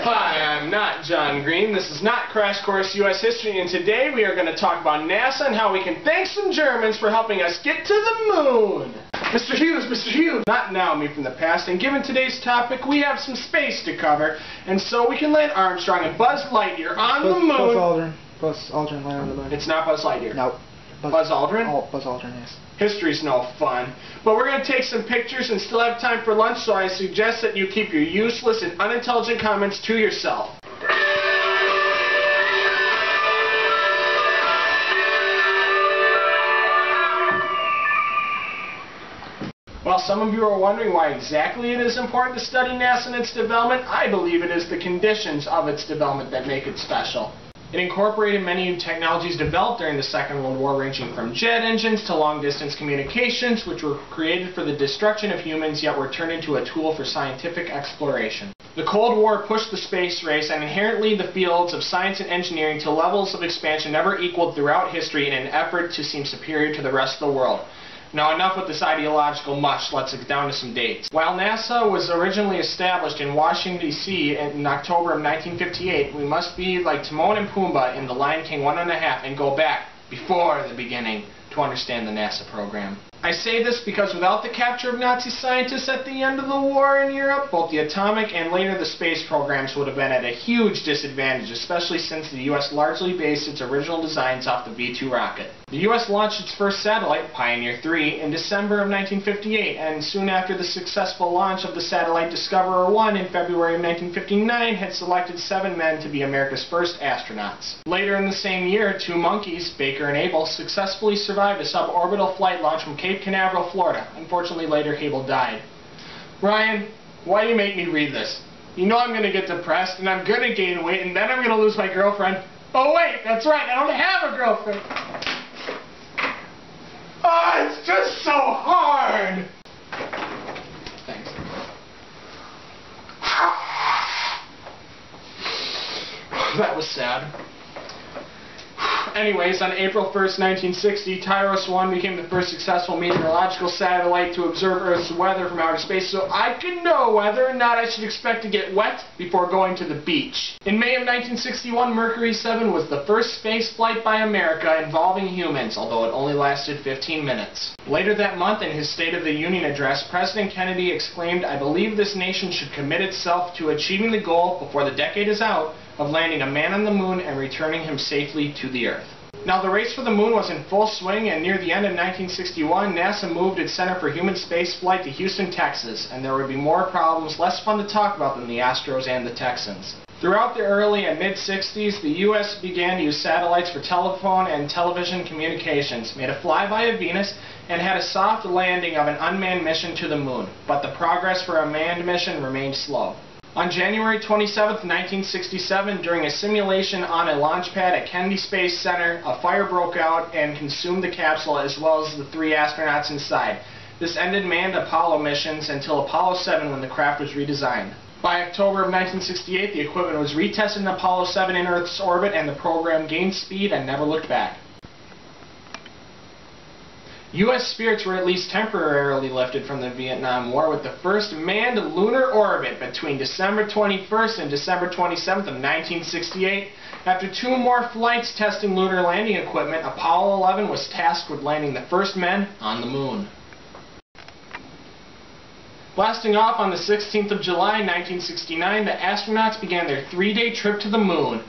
Hi, I'm not John Green. This is not Crash Course U.S. History, and today we are going to talk about NASA and how we can thank some Germans for helping us get to the moon. Mr. Hughes, not now, me from the past, and given today's topic, we have some space to cover, and so we can land Armstrong and Buzz Lightyear on the moon. Buzz Aldrin landed on the moon. It's not Buzz Lightyear. No. Buzz Aldrin? Oh, Buzz Aldrin, yes. History's no fun. But we're going to take some pictures and still have time for lunch, so I suggest that you keep your useless and unintelligent comments to yourself. While some of you are wondering why exactly it is important to study NASA and its development, I believe it is the conditions of its development that make it special. It incorporated many technologies developed during the Second World War, ranging from jet engines to long-distance communications, which were created for the destruction of humans, yet were turned into a tool for scientific exploration. The Cold War pushed the space race and inherently the fields of science and engineering to levels of expansion never equaled throughout history in an effort to seem superior to the rest of the world. Now enough with this ideological mush, let's get down to some dates. While NASA was originally established in Washington, D.C. in October of 1958, we must be like Timon and Pumbaa in The Lion King 1.5 and go back before the beginning to understand the NASA program. I say this because without the capture of Nazi scientists at the end of the war in Europe, both the atomic and later the space programs would have been at a huge disadvantage, especially since the U.S. largely based its original designs off the V-2 rocket. The U.S. launched its first satellite, Pioneer 3, in December of 1958, and soon after the successful launch of the satellite Discoverer 1 in February of 1959 had selected 7 men to be America's first astronauts. Later in the same year, 2 monkeys, Baker and Abel, successfully survived a suborbital flight launch from Cape Canaveral, Florida. Unfortunately, later Abel died. Ryan, why do you make me read this? You know I'm going to get depressed, and I'm going to gain weight, and then I'm going to lose my girlfriend. Oh wait, that's right, I don't have a girlfriend. Oh, it's just so hard! Thanks. That was sad. Anyways, on April 1st, 1960, Tyros 1 became the first successful meteorological satellite to observe Earth's weather from outer space, so I could know whether or not I should expect to get wet before going to the beach. In May of 1961, Mercury 7 was the first space flight by America involving humans, although it only lasted 15 minutes. Later that month, in his State of the Union address, President Kennedy exclaimed, "I believe this nation should commit itself to achieving the goal, before the decade is out, of landing a man on the moon and returning him safely to the Earth." Now, the race for the moon was in full swing, and near the end of 1961, NASA moved its Center for Human Spaceflight to Houston, Texas, and there would be more problems less fun to talk about than the Astros and the Texans. Throughout the early and mid-60s, the U.S. began to use satellites for telephone and television communications, made a flyby of Venus, and had a soft landing of an unmanned mission to the moon, but the progress for a manned mission remained slow. On January 27, 1967, during a simulation on a launch pad at Kennedy Space Center, a fire broke out and consumed the capsule as well as the 3 astronauts inside. This ended manned Apollo missions until Apollo 7 when the craft was redesigned. By October of 1968, the equipment was retested in Apollo 7 in Earth's orbit and the program gained speed and never looked back. U.S. spirits were at least temporarily lifted from the Vietnam War with the first manned lunar orbit between December 21st and December 27th of 1968. After 2 more flights testing lunar landing equipment, Apollo 11 was tasked with landing the first men on the moon. Blasting off on the 16th of July 1969, the astronauts began their 3-day trip to the moon.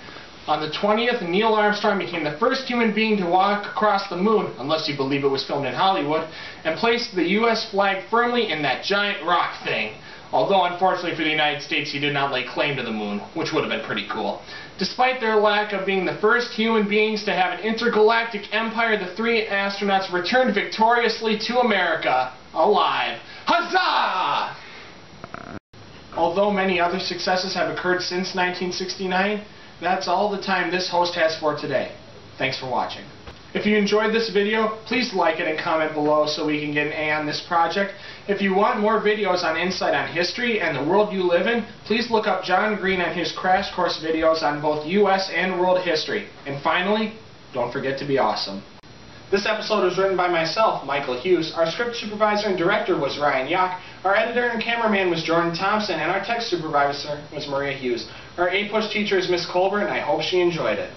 On the 20th, Neil Armstrong became the first human being to walk across the moon, unless you believe it was filmed in Hollywood, and placed the U.S. flag firmly in that giant rock thing. Although, unfortunately for the United States, he did not lay claim to the moon, which would have been pretty cool. Despite their lack of being the first human beings to have an intergalactic empire, the 3 astronauts returned victoriously to America, alive. Huzzah! Although many other successes have occurred since 1969, that's all the time this host has for today. Thanks for watching. If you enjoyed this video, please like it and comment below so we can get an A on this project. If you want more videos on insight on history and the world you live in, please look up John Green and his Crash Course videos on both U.S. and world history. And finally, don't forget to be awesome. This episode was written by myself, Michael Hughes. Our script supervisor and director was Ryan Yock. Our editor and cameraman was Jordan Thompson, and our tech supervisor was Maria Hughes. Our APUSH teacher is Miss Colbert, and I hope she enjoyed it.